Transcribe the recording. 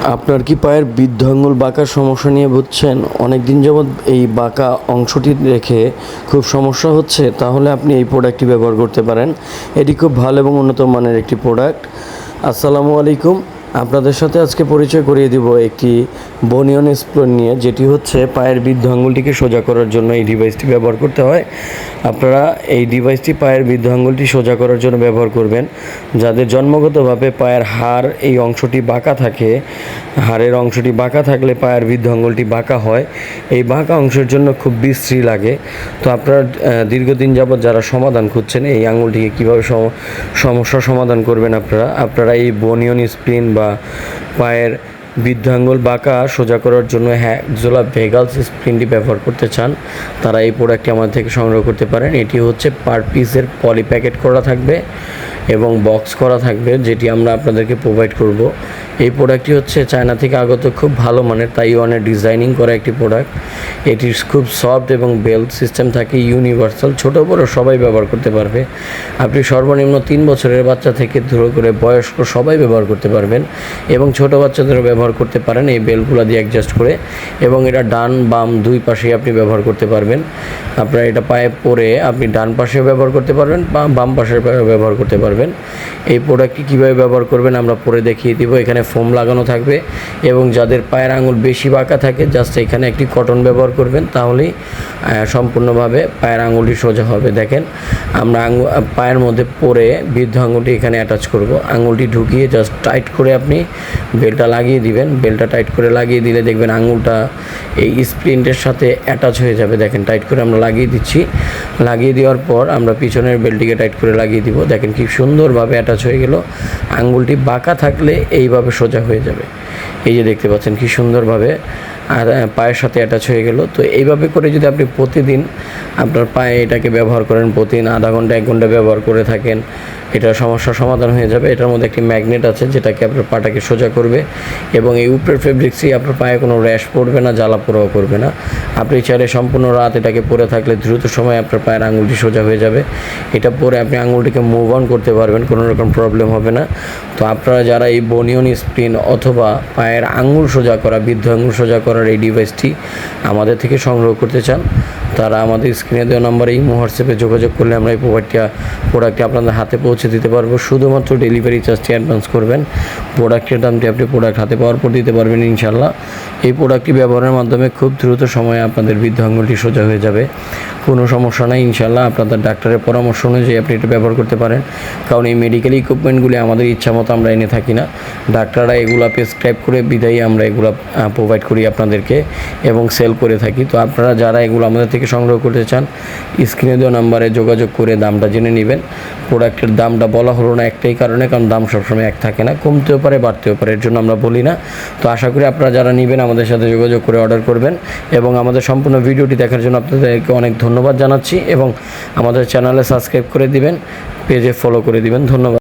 আপনার কি পায়ের বৃদ্ধ আঙুল বাঁকার সমস্যা নিয়ে ভুগছেন? অনেক দিন যাবৎ এই বাঁকা অংশটি রেখে খুব সমস্যা হচ্ছে? তাহলে আপনি এই প্রোডাক্টটি ব্যবহার করতে পারেন। এটি খুব ভালো এবং উন্নত মানের একটি প্রোডাক্ট। আসসালামু আলাইকুম। আপনাদের সাথে আজকে পরিচয় করিয়ে দিব একটি বনিয়ন স্প্রে নিয়ে, যেটি হচ্ছে পায়ের বৃদ্ধ আঙুলটিকে সোজা করার জন্য এই ডিভাইসটি ব্যবহার করতে হয়। আপনারা এই ডিভাইসটি পায়ের বৃদ্ধ আঙুলটি সোজা করার জন্য ব্যবহার করবেন। যাদের জন্মগতভাবে পায়ের হাড় এই অংশটি বাঁকা থাকে, হাড়ের অংশটি বাঁকা থাকলে পায়ের বৃদ্ধ আঙুলটি বাঁকা হয়। এই বাঁকা অংশের জন্য খুব বিশ্রী লাগে। তো আপনারা দীর্ঘদিন যাবৎ যারা সমাধান খুঁজছেন এই আঙুলটিকে কীভাবে সমস্যার সমাধান করবেন, আপনারা এই বনিয়ন স্প্রিন বা পায়ের বৃদ্ধ আঙুল বাঁকা সোজা করার জন্য হ্যাকজোলা ভেগালস স্প্রিনটি ব্যবহার করতে চান, তারা এই প্রোডাক্টটি আমাদের থেকে সংগ্রহ করতে পারেন। এটি হচ্ছে পার পিসের পলি প্যাকেট করা থাকবে এবং বক্স করা থাকবে, যেটি আমরা আপনাদেরকে প্রোভাইড করব। এই প্রোডাক্টটি হচ্ছে চায়না থেকে আগত খুব ভালো মানের তাইওয়ানের ডিজাইনিং করা একটি প্রোডাক্ট। এটির খুব সফট এবং বেল্ট সিস্টেম থাকে, ইউনিভার্সাল, ছোটো বড়ো সবাই ব্যবহার করতে পারবে। আপনি সর্বনিম্ন 3 বছরের বাচ্চা থেকে ধরে করে বয়স্ক সবাই ব্যবহার করতে পারবেন এবং ছোটো বাচ্চাদেরও ব্যবহার করতে পারেন এই বেল্টগুলো দিয়ে অ্যাডজাস্ট করে। এবং এটা ডান বাম দুই পাশেই আপনি ব্যবহার করতে পারবেন। আপনার এটা পায়ে পরে আপনি ডান পাশেও ব্যবহার করতে পারবেন বা বাম পাশে ব্যবহার করতে পারবেন। এই প্রোডাক্টটি কীভাবে ব্যবহার করবেন আমরা পরে দেখিয়ে দিব। এখানে ফোম লাগানো থাকবে এবং যাদের পায়ের আঙুল বেশি বাঁকা থাকে জাস্ট এখানে একটি কটন ব্যবহার করবেন, তাহলেই সম্পূর্ণভাবে পায়ের আঙুলটি সোজা হবে। দেখেন, আমরা পায়ের মধ্যে পরে বৃদ্ধ আঙুলটি এখানে অ্যাটাচ করব। আঙুলটি ঢুকিয়ে জাস্ট টাইট করে আপনি বেল্টটা লাগিয়ে দিবেন। বেল্টটা টাইট করে লাগিয়ে দিলে দেখবেন আঙুলটা এই স্প্রিন্টের সাথে অ্যাটাচ হয়ে যাবে। দেখেন, টাইট করে আমরা লাগিয়ে দিচ্ছি। লাগিয়ে দেওয়ার পর আমরা পিছনের বেল্টটিকে টাইট করে লাগিয়ে দিব। দেখেন কি সুন্দরভাবে অ্যাটাচ হয়ে গেল। আঙুলটি বাঁকা থাকলে এইভাবে সোজা হয়ে যাবে। এই যে দেখতে পাচ্ছেন কি সুন্দরভাবে আর পায়ের সাথে অ্যাটাচ হয়ে গেল। তো এইভাবে করে যদি আপনি প্রতিদিন আপনার পায়ে এটাকে ব্যবহার করেন, প্রতিদিন আধা ঘন্টা 1 ঘন্টা ব্যবহার করে থাকেন, এটা সমস্যার সমাধান হয়ে যাবে। এটার মধ্যে একটি ম্যাগনেট আছে যেটাকে আপনার পাটাকে সোজা করবে এবং এই উপরের ফেব্রিক্সই আপনার পায়ে কোনো র্যাশ পড়বে না, জ্বালা পোড়াও করবে না। আপনি চাইলে সম্পূর্ণ রাত এটাকে পরে থাকলে দ্রুত সময় আপনার পায়ের আঙুলটি সোজা হয়ে যাবে। এটা পরে আপনি আঙুলটিকে মুভ অন করতে পারবেন, কোনো রকম প্রবলেম হবে না। তো আপনারা যারা এই বনিয়ন স্প্রিন অথবা পায়ের আঙুল সোজা করা, বৃদ্ধ আঙুল সোজা করার এই ডিভাইসটি আমাদের থেকে সংগ্রহ করতে চান, তারা আমাদের স্ক্রিনে দেওয়া নাম্বারে এই হোয়াটসঅ্যাপে যোগাযোগ করলে আমরা এই প্রোডাক্টটি আপনাদের হাতে পৌঁছে দিতে পারবো। শুধুমাত্র ডেলিভারি চার্জটি অ্যাডভান্স করবেন। প্রোডাক্টের দামটি আপনি প্রোডাক্ট হাতে পাওয়ার পর দিতে পারবেন ইনশাল্লাহ। এই প্রোডাক্টটি ব্যবহারের মাধ্যমে খুব দ্রুত সময়ে আপনাদের বৃদ্ধ আঙুলটি সোজা হয়ে যাবে, কোনো সমস্যা নাই ইনশাল্লাহ। আপনাদের ডাক্তারের পরামর্শ অনুযায়ী আপনি এটা ব্যবহার করতে পারেন, কারণ এই মেডিকেল ইকুইপমেন্টগুলি আমাদের ইচ্ছা মতো আমরা এনে থাকি না। ডাক্তাররা এগুলো প্রেসক্রাইব করে বিদায়ী আমরা এগুলো প্রোভাইড করি আপনাদেরকে এবং সেল করে থাকি। তো আপনারা যারা এগুলো আমাদের থেকে সংগ্রহ করতে চান, স্ক্রিনে দেওয়া নাম্বারে যোগাযোগ করে দামটা জেনে নেবেন। প্রোডাক্টের দামটা বলা হলো না একটাই কারণে, কারণ দাম সবসময় এক থাকে না, কমতেও পারে বাড়তেও পারে, এর জন্য আমরা বলি না। তো আশা করি আপনারা যারা নেবেন আমাদের সাথে যোগাযোগ করে অর্ডার করবেন এবং আমাদের সম্পূর্ণ ভিডিওটি দেখার জন্য আপনাদেরকে অনেক ধন্যবাদ জানাচ্ছি এবং আমাদের চ্যানেলে সাবস্ক্রাইব করে দিবেন, পেজে ফলো করে দিবেন। ধন্যবাদ।